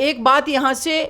एक बात यहाँ से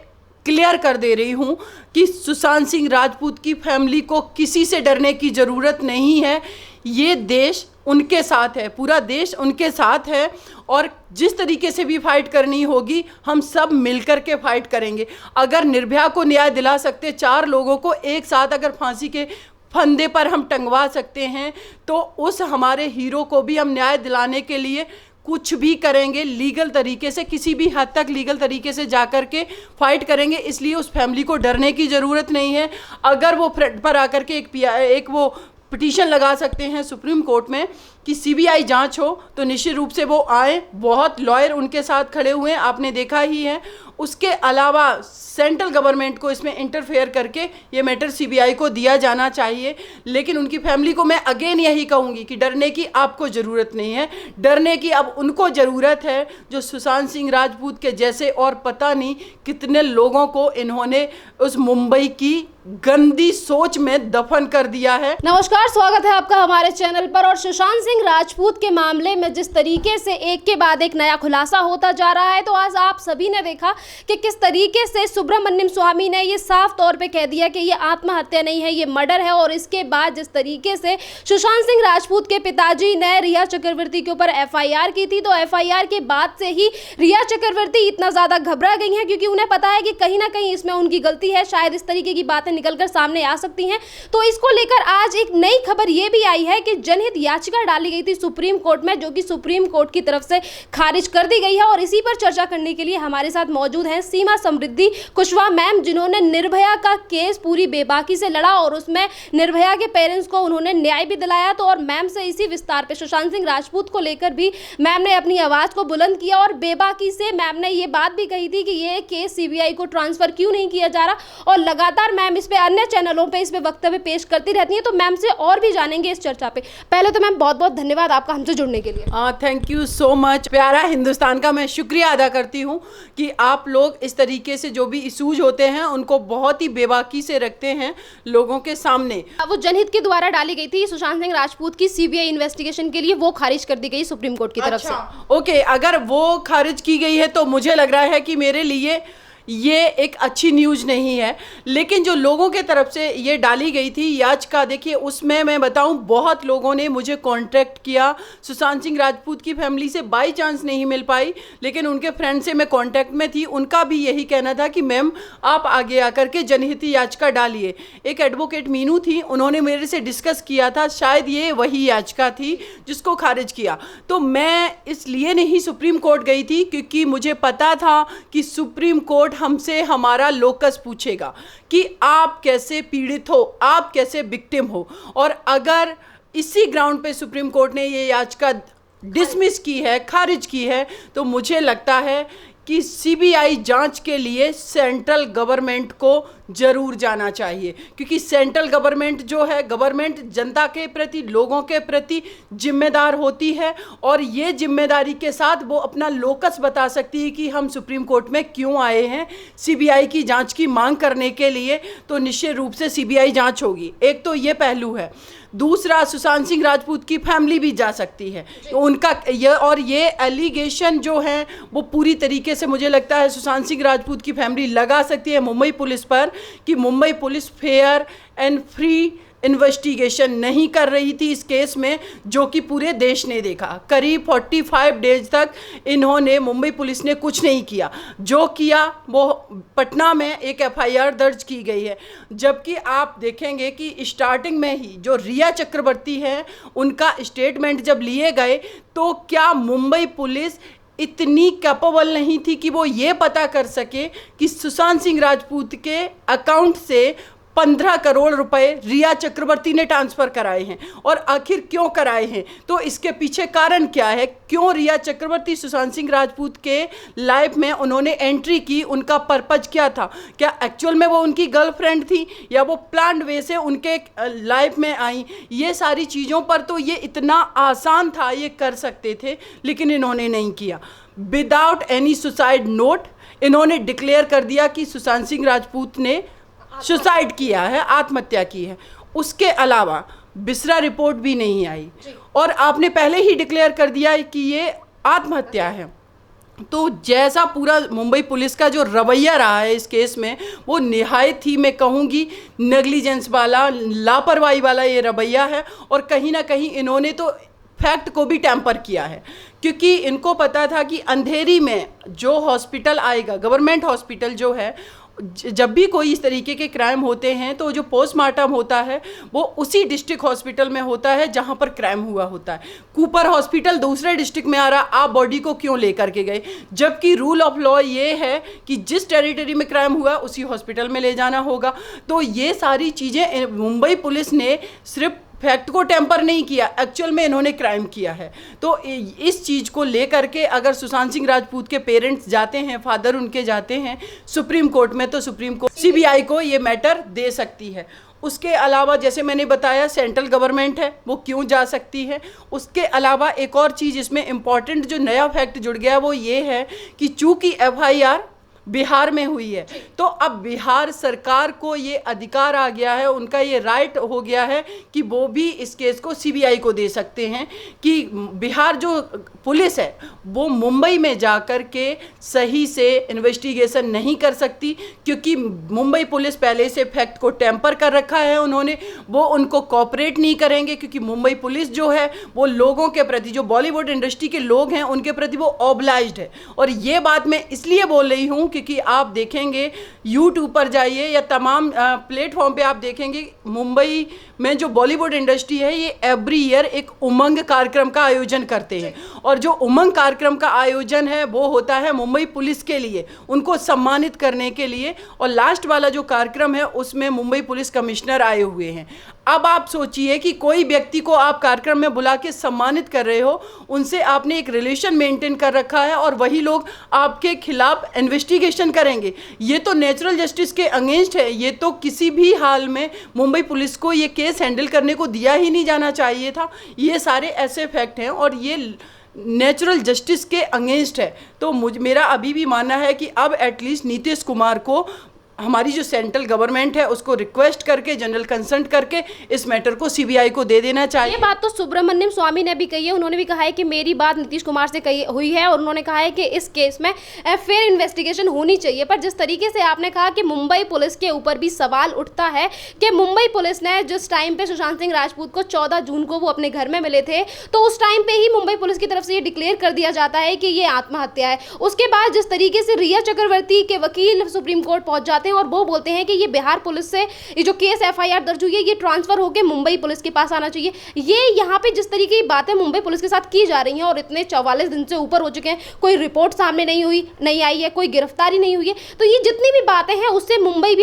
क्लियर कर दे रही हूँ कि सुशांत सिंह राजपूत की फैमिली को किसी से डरने की ज़रूरत नहीं है। ये देश उनके साथ है, पूरा देश उनके साथ है, और जिस तरीके से भी फाइट करनी होगी हम सब मिलकर के फाइट करेंगे। अगर निर्भया को न्याय दिला सकते, 4 लोगों को एक साथ अगर फांसी के फंदे पर हम टंगवा सकते हैं, तो उस हमारे हीरो को भी हम न्याय दिलाने के लिए कुछ भी करेंगे, लीगल तरीके से, किसी भी हद तक लीगल तरीके से जाकर के फाइट करेंगे। इसलिए उस फैमिली को डरने की ज़रूरत नहीं है। अगर वो फ्रंट पर आकर के एक वो पिटीशन लगा सकते हैं सुप्रीम कोर्ट में कि सीबीआई जांच हो, तो निश्चित रूप से वो आए। बहुत लॉयर उनके साथ खड़े हुए हैं, आपने देखा ही है। उसके अलावा सेंट्रल गवर्नमेंट को इसमें इंटरफेयर करके ये मैटर सीबीआई को दिया जाना चाहिए। लेकिन उनकी फैमिली को मैं अगेन यही कहूँगी कि डरने की आपको ज़रूरत नहीं है। डरने की अब उनको ज़रूरत है जो सुशांत सिंह राजपूत के जैसे और पता नहीं कितने लोगों को इन्होंने उस मुंबई की गंदी सोच में दफन कर दिया है। नमस्कार, स्वागत है आपका हमारे चैनल पर। और सुशांत सिंह राजपूत के मामले में जिस तरीके से एक के बाद एक नया खुलासा होता जा रहा है, तो आज आप सभी ने देखा कि किस तरीके से सुब्रमण्यम स्वामी ने ये साफ तौर पे कह दिया कि ये आत्महत्या नहीं है, ये मर्डर है। और इसके बाद जिस तरीके से सुशांत सिंह राजपूत के पिताजी ने रिया चक्रवर्ती के ऊपर एफआईआर की थी, तो एफआईआर के बाद से ही रिया चक्रवर्ती इतना ज़्यादा घबरा गई हैं, क्योंकि उन्हें पता है कि कहीं ना कहीं इसमें उनकी गलती है, शायद इस तरीके की बातें निकलकर सामने आ सकती हैं। तो इसको लेकर आज एक नई खबर ये भी आई है कि जनहित याचिका डाली गई थी सुप्रीम कोर्ट में, जो कि सुप्रीम कोर्ट की तरफ से खारिज कर दी गई है। और इसी पर चर्चा करने के लिए हमारे साथ मौजूद हैं सीमा समृद्धि कुशवाहा मैम, जिन्होंने निर्भया का केस पूरी बेबाकी से लड़ा और उसमें निर्भया के पेरेंट्स को उन्होंने न्याय भी दिलाया। तो और मैम से इसी विस्तार पे सुशांत सिंह राजपूत को लेकर भी मैम ने अपनी आवाज़ को बुलंद किया, और बेबाकी से मैम ने ये बात भी कही थी कि ये केस सीबीआई को ट्रांसफर क्यों नहीं किया जा रहा। और लगातार मैम इस पे अन्य चैनलों पे इस पे वक्तव्य पेश करती रहती हैं। तो मैम से और भी जानेंगे इस चर्चा पे। पहले तो मैम बहुत बहुत धन्यवाद आपका हमसे जुड़ने के लिए। Thank you so much. प्यारा हिंदुस्तान का मैं शुक्रिया अदा करती हूँ कि आप लोग इस तरीके से जो भी इशूज होते हैं उनको बहुत ही बेबाकी से रखते हैं लोगों के सामने। वो जनहित के द्वारा डाली गई थी सुशांत सिंह राजपूत की सीबीआई इन्वेस्टिगेशन के लिए, वो खारिज कर दी गई सुप्रीम कोर्ट की तरफ से। ओके, अगर वो खारिज की गई है तो मुझे लग रहा है कि मेरे लिए ये एक अच्छी न्यूज़ नहीं है। लेकिन जो लोगों के तरफ से ये डाली गई थी याचिका, देखिए उसमें मैं बताऊं बहुत लोगों ने मुझे कांटेक्ट किया। सुशांत सिंह राजपूत की फैमिली से बाई चांस नहीं मिल पाई, लेकिन उनके फ्रेंड से मैं कांटेक्ट में थी। उनका भी यही कहना था कि मैम आप आगे आकर के जनहित याचिका डालिए। एक एडवोकेट मीनू थी, उन्होंने मेरे से डिस्कस किया था, शायद ये वही याचिका थी जिसको खारिज किया। तो मैं इसलिए नहीं सुप्रीम कोर्ट गई थी क्योंकि मुझे पता था कि सुप्रीम कोर्ट हमसे हमारा लोकस पूछेगा कि आप कैसे पीड़ित हो, आप कैसे विक्टिम हो। और अगर इसी ग्राउंड पे सुप्रीम कोर्ट ने ये याचिका डिसमिस की है, खारिज की है, तो मुझे लगता है कि सीबीआई जांच के लिए सेंट्रल गवर्नमेंट को ज़रूर जाना चाहिए। क्योंकि सेंट्रल गवर्नमेंट जो है, गवर्नमेंट जनता के प्रति, लोगों के प्रति जिम्मेदार होती है, और ये जिम्मेदारी के साथ वो अपना लोकस बता सकती है कि हम सुप्रीम कोर्ट में क्यों आए हैं सीबीआई की जांच की मांग करने के लिए। तो निश्चित रूप से सीबीआई जांच होगी। एक तो ये पहलू है। दूसरा, सुशांत सिंह राजपूत की फैमिली भी जा सकती है। उनका ये एलिगेशन जो है वो पूरी तरीके से मुझे लगता है सुशांत सिंह राजपूत की फैमिली लगा सकती है मुंबई पुलिस पर कि Mumbai police fair and free investigation नहीं कर रही थी इस केस में, जो कि पूरे देश ने देखा। करीब 45 डेज तक इन्होंने, मुंबई पुलिस ने कुछ नहीं किया। जो किया वो पटना में एक एफआईआर दर्ज की गई है। जबकि आप देखेंगे कि स्टार्टिंग में ही जो रिया चक्रवर्ती हैं उनका स्टेटमेंट जब लिए गए, तो क्या मुंबई पुलिस इतनी कैपेबल नहीं थी कि वो ये पता कर सके कि सुशांत सिंह राजपूत के अकाउंट से 15 करोड़ रुपए रिया चक्रवर्ती ने ट्रांसफ़र कराए हैं। और आखिर क्यों कराए हैं, तो इसके पीछे कारण क्या है, क्यों रिया चक्रवर्ती सुशांत सिंह राजपूत के लाइफ में उन्होंने एंट्री की, उनका पर्पज क्या था। क्या एक्चुअल में वो उनकी गर्लफ्रेंड थी या वो प्लान्ड वे से उनके लाइफ में आई। ये सारी चीज़ों पर तो ये इतना आसान था, ये कर सकते थे, लेकिन इन्होंने नहीं किया। विदाउट एनी सुसाइड नोट इन्होंने डिक्लेयर कर दिया कि सुशांत सिंह राजपूत ने सुसाइड किया है, आत्महत्या की है। उसके अलावा बिसरा रिपोर्ट भी नहीं आई, और आपने पहले ही डिक्लेयर कर दिया कि ये आत्महत्या है। तो जैसा पूरा मुंबई पुलिस का जो रवैया रहा है इस केस में, वो निहायत ही मैं कहूँगी नेग्लिजेंस वाला, लापरवाही वाला ये रवैया है। और कहीं ना कहीं इन्होंने तो फैक्ट को भी टैम्पर किया है, क्योंकि इनको पता था कि अंधेरी में जो हॉस्पिटल आएगा, गवर्नमेंट हॉस्पिटल जो है, जब भी कोई इस तरीके के क्राइम होते हैं तो जो पोस्टमार्टम होता है वो उसी डिस्ट्रिक्ट हॉस्पिटल में होता है जहां पर क्राइम हुआ होता है। कूपर हॉस्पिटल दूसरे डिस्ट्रिक्ट में आ रहा, आप बॉडी को क्यों लेकर के गए? जबकि रूल ऑफ लॉ ये है कि जिस टेरिटरी में क्राइम हुआ उसी हॉस्पिटल में ले जाना होगा। तो ये सारी चीज़ें मुंबई पुलिस ने सिर्फ फैक्ट को टेम्पर नहीं किया, एक्चुअल में इन्होंने क्राइम किया है। तो इस चीज़ को लेकर के अगर सुशांत सिंह राजपूत के पेरेंट्स जाते हैं, फादर उनके जाते हैं सुप्रीम कोर्ट में, तो सुप्रीम कोर्ट सीबीआई को ये मैटर दे सकती है। उसके अलावा जैसे मैंने बताया सेंट्रल गवर्नमेंट है, वो क्यों जा सकती है। उसके अलावा एक और चीज़ इसमें इम्पॉर्टेंट जो नया फैक्ट जुड़ गया वो ये है कि चूँकि FIR बिहार में हुई है, तो अब बिहार सरकार को ये अधिकार आ गया है, उनका ये राइट हो गया है कि वो भी इस केस को सीबीआई को दे सकते हैं कि बिहार जो पुलिस है वो मुंबई में जाकर के सही से इन्वेस्टिगेशन नहीं कर सकती, क्योंकि मुंबई पुलिस पहले से फैक्ट को टेम्पर कर रखा है उन्होंने, वो उनको कोऑपरेट नहीं करेंगे, क्योंकि मुंबई पुलिस जो है वो लोगों के प्रति, जो बॉलीवुड इंडस्ट्री के लोग हैं उनके प्रति वो ऑब्लाइज्ड है। और ये बात मैं इसलिए बोल रही हूँ क्योंकि आप देखेंगे यूट्यूब पर जाइए या तमाम प्लेटफॉर्म पे आप देखेंगे मुंबई में जो बॉलीवुड इंडस्ट्री है ये एवरी ईयर एक उमंग कार्यक्रम का आयोजन करते हैं। और जो उमंग कार्यक्रम का आयोजन है वो होता है मुंबई पुलिस के लिए, उनको सम्मानित करने के लिए। और लास्ट वाला जो कार्यक्रम है उसमें मुंबई पुलिस कमिश्नर आए हुए हैं। अब आप सोचिए कि कोई व्यक्ति को आप कार्यक्रम में बुला के सम्मानित कर रहे हो, उनसे आपने एक रिलेशन मेंटेन कर रखा है और वही लोग आपके खिलाफ इन्वेस्टिगेशन करेंगे। ये तो नेचुरल जस्टिस के अगेंस्ट है। ये तो किसी भी हाल में मुंबई पुलिस को ये केस हैंडल करने को दिया ही नहीं जाना चाहिए था। ये सारे ऐसे फैक्ट हैं और ये नेचुरल जस्टिस के अगेंस्ट है। तो मेरा अभी भी मानना है कि अब एटलीस्ट नीतीश कुमार को हमारी जो सेंट्रल गवर्नमेंट है उसको रिक्वेस्ट करके, जनरल कंसल्ट करके इस मैटर को सीबीआई को दे देना चाहिए। ये बात तो सुब्रमण्यम स्वामी ने भी कही है। उन्होंने भी कहा है कि मेरी बात नीतीश कुमार से कही हुई है और उन्होंने कहा है कि इस केस में फेयर इन्वेस्टिगेशन होनी चाहिए। पर जिस तरीके से आपने कहा कि मुंबई पुलिस के ऊपर भी सवाल उठता है कि मुंबई पुलिस ने जिस टाइम पे सुशांत सिंह राजपूत को 14 जून को वो अपने घर में मिले थे, तो उस टाइम पे ही मुंबई पुलिस की तरफ से ये डिक्लेयर कर दिया जाता है कि ये आत्महत्या है। उसके बाद जिस तरीके से रिया चक्रवर्ती के वकील सुप्रीम कोर्ट पहुंच जाते हैं और वो बोलते हैं कि ये बिहार पुलिस से ये जो केस FIR दर्ज हुई है ये ट्रांसफर होकर मुंबई पुलिस के पास आना चाहिए। ये यहाँ पे जिस तरीके की बातें मुंबई पुलिस के साथ की जा रही हैं और इतने 44 दिन से ऊपर हो चुके हैं, कोई रिपोर्ट सामने नहीं आई है, कोई गिरफ्तारी नहीं हुई है, तो ये जितनी भी बातें हैं उससे मुंबई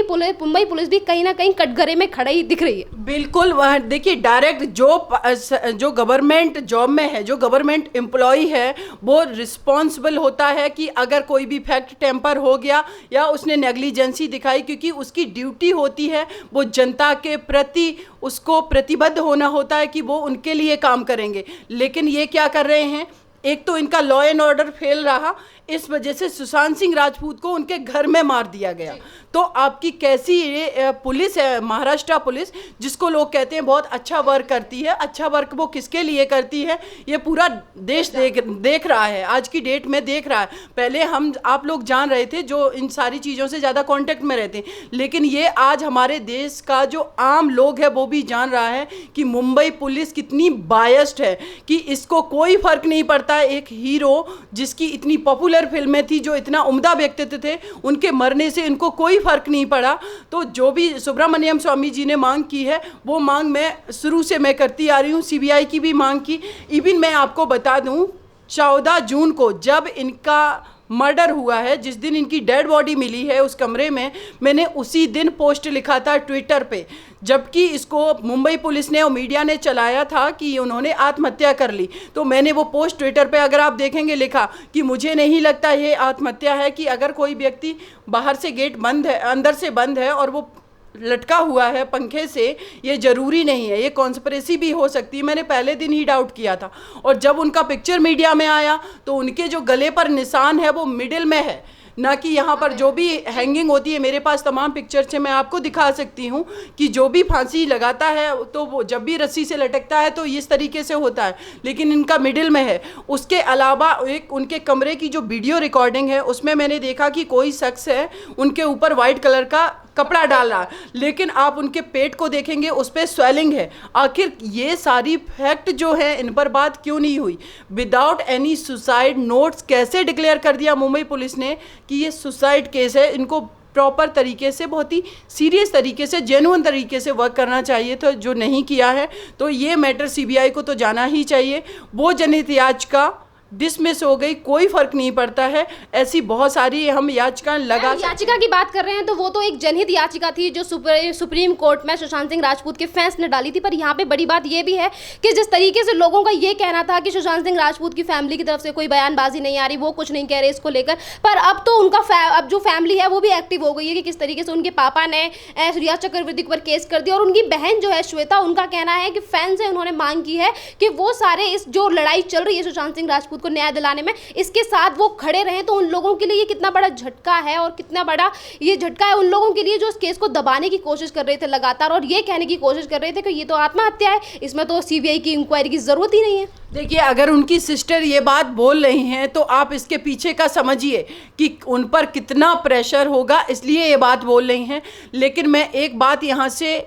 पुलिस भी कहीं ना कहीं कटघरे में खड़ी दिख रही है। बिल्कुल, वह देखिए डायरेक्ट जो गवर्नमेंट जॉब में है, जो गवर्नमेंट एम्प्लॉय है, वो रिस्पॉन्सिबल होता है कि अगर कोई भी फैक्ट टेम्पर हो गया या उसने नेग्लिजेंसी दिखाई, क्योंकि उसकी ड्यूटी होती है वो जनता के प्रति उसको प्रतिबद्ध होना होता है कि वो उनके लिए काम करेंगे। लेकिन ये क्या कर रहे हैं, एक तो इनका लॉ एंड ऑर्डर फेल रहा, इस वजह से सुशांत सिंह राजपूत को उनके घर में मार दिया गया। तो आपकी कैसी ये पुलिस है, महाराष्ट्र पुलिस, जिसको लोग कहते हैं बहुत अच्छा वर्क करती है। अच्छा वर्क वो किसके लिए करती है ये पूरा देश देख रहा है, आज की डेट में देख रहा है। पहले आप लोग जान रहे थे जो इन सारी चीज़ों से ज़्यादा कांटेक्ट में रहते हैं, लेकिन ये आज हमारे देश का जो आम लोग है वो भी जान रहा है कि मुंबई पुलिस कितनी बायस्ड है, कि इसको कोई फर्क नहीं पड़ता। एक हीरो जिसकी इतनी पॉपुलर फिल्में थी, जो इतना उम्दा व्यक्तित्व थे, उनके मरने से इनको कोई फर्क नहीं पड़ा। तो जो भी सुब्रमण्यम स्वामी जी ने मांग की है वो मांग मैं शुरू से मैं करती आ रही हूँ। सीबीआई की भी मांग की। इवन मैं आपको बता दूं 14 जून को जब इनका मर्डर हुआ है, जिस दिन इनकी डेड बॉडी मिली है उस कमरे में, मैंने उसी दिन पोस्ट लिखा था ट्विटर पे, जबकि इसको मुंबई पुलिस ने और मीडिया ने चलाया था कि उन्होंने आत्महत्या कर ली। तो मैंने वो पोस्ट ट्विटर पे अगर आप देखेंगे लिखा कि मुझे नहीं लगता ये आत्महत्या है, कि अगर कोई व्यक्ति बाहर से गेट बंद है, अंदर से बंद है और वो लटका हुआ है पंखे से, ये ज़रूरी नहीं है, ये कॉन्स्पिरेसी भी हो सकती है। मैंने पहले दिन ही डाउट किया था। और जब उनका पिक्चर मीडिया में आया तो उनके जो गले पर निशान है वो मिडिल में है, ना कि यहाँ पर जो भी हैंगिंग होती है। मेरे पास तमाम पिक्चर्स हैं, मैं आपको दिखा सकती हूँ कि जो भी फांसी लगाता है तो वो जब भी रस्सी से लटकता है तो इस तरीके से होता है, लेकिन इनका मिडिल में है। उसके अलावा एक उनके कमरे की जो वीडियो रिकॉर्डिंग है उसमें मैंने देखा कि कोई शख्स है उनके ऊपर वाइट कलर का कपड़ा डाल रहा है, लेकिन आप उनके पेट को देखेंगे उस पर स्वेलिंग है। आखिर ये सारी फैक्ट जो है इन पर बात क्यों नहीं हुई? विदाउट एनी सुसाइड नोट्स कैसे डिक्लेयर कर दिया मुंबई पुलिस ने कि ये सुसाइड केस है? इनको प्रॉपर तरीके से, बहुत ही सीरियस तरीके से, जेन्युइन तरीके से वर्क करना चाहिए था, जो नहीं किया है। तो ये मैटर सीबीआई को तो जाना ही चाहिए। वो जनहित याचिका डिसमिस हो गई, कोई फर्क नहीं पड़ता है। ऐसी बहुत सारी हम याचिकाएं लगा याचिका की बात कर रहे हैं तो वो तो एक जनहित याचिका थी जो सुप्रीम कोर्ट में सुशांत सिंह राजपूत के फैंस ने डाली थी। पर यहाँ पे बड़ी बात ये भी है कि जिस तरीके से लोगों का ये कहना था कि सुशांत सिंह राजपूत की फैमिली की तरफ से कोई बयानबाजी नहीं आ रही, वो कुछ नहीं कह रहे इसको लेकर, पर अब तो उनका अब जो फैमिली है वो भी एक्टिव हो गई है कि किस तरीके से उनके पापा ने रिया चक्रवर्ती पर केस कर दिया। और उनकी बहन जो है श्वेता, उनका कहना है कि फैंस है, उन्होंने मांग की है कि वो सारे इस जो लड़ाई चल रही है सुशांत सिंह राजपूत को न्याय दिलाने में, इसके साथ वो खड़े रहें। तो उन लोगों के लिए ये कितना बड़ा झटका है और कितना बड़ा ये झटका है उन लोगों के लिए जो इस केस को दबाने की कोशिश कर रहे थे लगातार, और ये कहने की कोशिश कर रहे थे कि ये तो आत्महत्या है, इसमें तो सीबीआई की इंक्वायरी की जरूरत ही नहीं है। देखिए, अगर उनकी सिस्टर ये बात बोल रही हैं तो आप इसके पीछे का समझिए कि उन पर कितना प्रेशर होगा, इसलिए ये बात बोल रही हैं। लेकिन मैं एक बात यहाँ से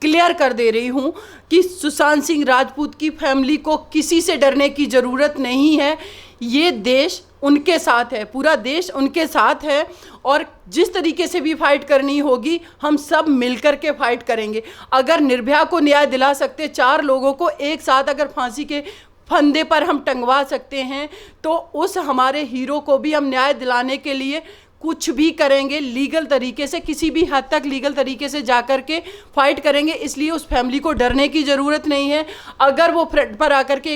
क्लियर कर दे रही हूँ कि सुशांत सिंह राजपूत की फैमिली को किसी से डरने की ज़रूरत नहीं है। ये देश उनके साथ है, पूरा देश उनके साथ है, और जिस तरीके से भी फाइट करनी होगी हम सब मिलकर के फाइट करेंगे। अगर निर्भया को न्याय दिला सकते, 4 लोगों को एक साथ अगर फांसी के फंदे पर हम टंगवा सकते हैं, तो उस हमारे हीरो को भी हम न्याय दिलाने के लिए कुछ भी करेंगे, लीगल तरीके से, किसी भी हद तक लीगल तरीके से जाकर के फाइट करेंगे। इसलिए उस फैमिली को डरने की ज़रूरत नहीं है। अगर वो फ्रंट पर आकर के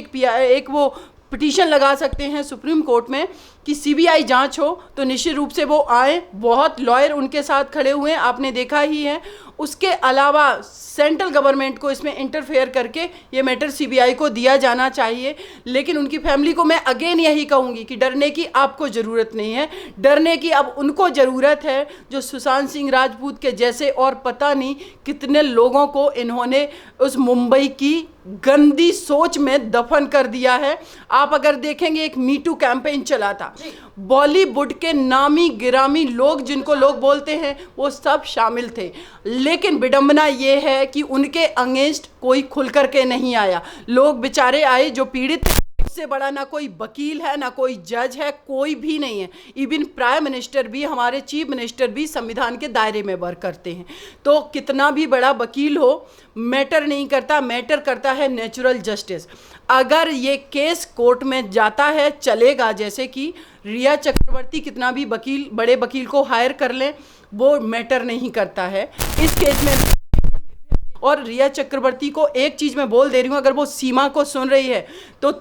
एक वो पिटीशन लगा सकते हैं सुप्रीम कोर्ट में कि सीबीआई जांच हो, तो निश्चित रूप से वो आए। बहुत लॉयर उनके साथ खड़े हुए हैं, आपने देखा ही है। उसके अलावा सेंट्रल गवर्नमेंट को इसमें इंटरफेयर करके ये मैटर सीबीआई को दिया जाना चाहिए। लेकिन उनकी फैमिली को मैं अगेन यही कहूँगी कि डरने की आपको ज़रूरत नहीं है। डरने की अब उनको ज़रूरत है जो सुशांत सिंह राजपूत के जैसे और पता नहीं कितने लोगों को इन्होंने उस मुंबई की गंदी सोच में दफन कर दिया है। आप अगर देखेंगे, एक मीटू कैंपेन चला था, बॉलीवुड के नामी गिरामी लोग जिनको लोग बोलते हैं वो सब शामिल थे। लेकिन विडंबना ये है कि उनके अगेंस्ट कोई खुल करके नहीं आया। लोग बेचारे आए जो पीड़ित थे, इससे बड़ा ना कोई वकील है, ना कोई जज है, कोई भी नहीं है। इवन प्राइम मिनिस्टर भी, हमारे चीफ मिनिस्टर भी संविधान के दायरे में वर्क करते हैं। तो कितना भी बड़ा वकील हो, मैटर नहीं करता, मैटर करता है नेचुरल जस्टिस। अगर ये केस कोर्ट में जाता है, चलेगा, जैसे कि रिया चक्रवर्ती कितना भी वकील, बड़े वकील को हायर कर लें, वो मैटर नहीं करता है इस केस में। और रिया चक्रवर्ती को एक चीज़ मैं बोल दे रही हूँ, अगर वो सीमा को सुन रही है तो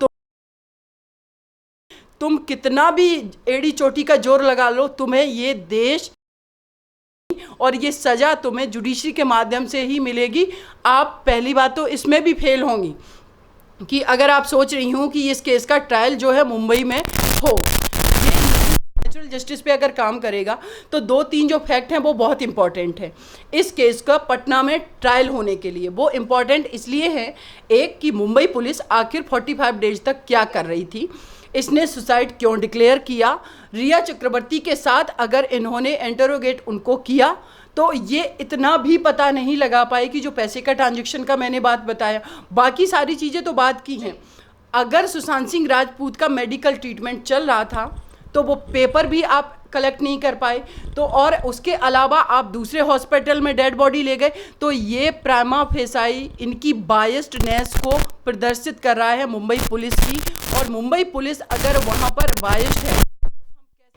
तुम कितना भी एड़ी चोटी का जोर लगा लो, तुम्हें ये देश और ये सज़ा तुम्हें जुडिशरी के माध्यम से ही मिलेगी। आप पहली बात तो इसमें भी फेल होंगी कि अगर आप सोच रही हूँ कि इस केस का ट्रायल जो है मुंबई में हो, ये नेचुरल जस्टिस पे अगर काम करेगा तो 2-3 जो फैक्ट हैं वो बहुत इंपॉर्टेंट है इस केस का पटना में ट्रायल होने के लिए। वो इम्पॉर्टेंट इसलिए है, एक कि मुंबई पुलिस आखिर 45 डेज तक क्या कर रही थी, इसने सुसाइड क्यों डिक्लेयर किया, रिया चक्रवर्ती के साथ अगर इन्होंने इंटरोगेट उनको किया तो ये इतना भी पता नहीं लगा पाए कि जो पैसे का ट्रांजैक्शन का मैंने बात बताया, बाकी सारी चीज़ें तो बात की हैं। अगर सुशांत सिंह राजपूत का मेडिकल ट्रीटमेंट चल रहा था तो वो पेपर भी आप कलेक्ट नहीं कर पाए, तो और उसके अलावा आप दूसरे हॉस्पिटल में डेड बॉडी ले गए, तो ये प्राइमा फेसाई इनकी बायस्डनेस को प्रदर्शित कर रहा है मुंबई पुलिस की। और मुंबई पुलिस अगर वहाँ पर बायस्ड है,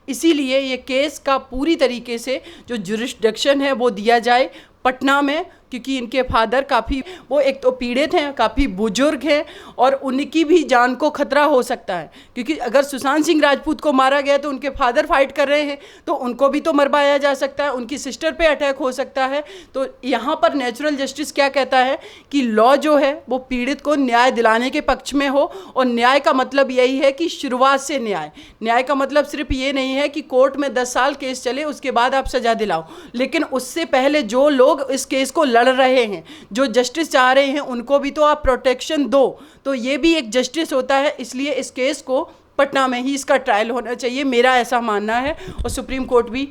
इसीलिए ये केस का पूरी तरीके से जो जुरिस्डिक्शन है वो दिया जाए पटना में, क्योंकि इनके फादर काफ़ी, वो एक तो पीड़ित हैं, काफ़ी बुजुर्ग हैं और उनकी भी जान को खतरा हो सकता है, क्योंकि अगर सुशांत सिंह राजपूत को मारा गया तो उनके फादर फाइट कर रहे हैं, तो उनको भी तो मरवाया जा सकता है, उनकी सिस्टर पे अटैक हो सकता है। तो यहाँ पर नेचुरल जस्टिस क्या कहता है कि लॉ जो है वो पीड़ित को न्याय दिलाने के पक्ष में हो, और न्याय का मतलब यही है कि शुरुआत से न्याय का मतलब सिर्फ ये नहीं है कि कोर्ट में 10 साल केस चले उसके बाद आप सजा दिलाओ, लेकिन उससे पहले जो लोग इस केस को लड़ रहे हैं, जो जस्टिस चाह रहे हैं, उनको भी तो आप प्रोटेक्शन दो। तो ये भी एक जस्टिस होता है, इसलिए इस केस को पटना में ही इसका ट्रायल होना चाहिए, मेरा ऐसा मानना है, और सुप्रीम कोर्ट भी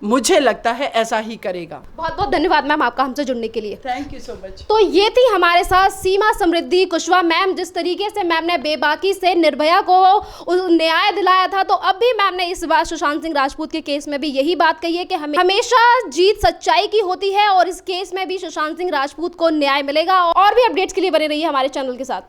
मुझे लगता है ऐसा ही करेगा। बहुत बहुत धन्यवाद मैम आपका हमसे जुड़ने के लिए। Thank you so much. तो ये थी हमारे साथ सीमा समृद्धि कुशवाहा मैम। जिस तरीके से मैम ने बेबाकी से निर्भया को न्याय दिलाया था, तो अब भी मैम ने इस बार सुशांत सिंह राजपूत के केस में भी यही बात कही है कि हमेशा जीत सच्चाई की होती है, और इस केस में भी सुशांत सिंह राजपूत को न्याय मिलेगा। और भी अपडेट्स के लिए बने रहिए हमारे चैनल के साथ।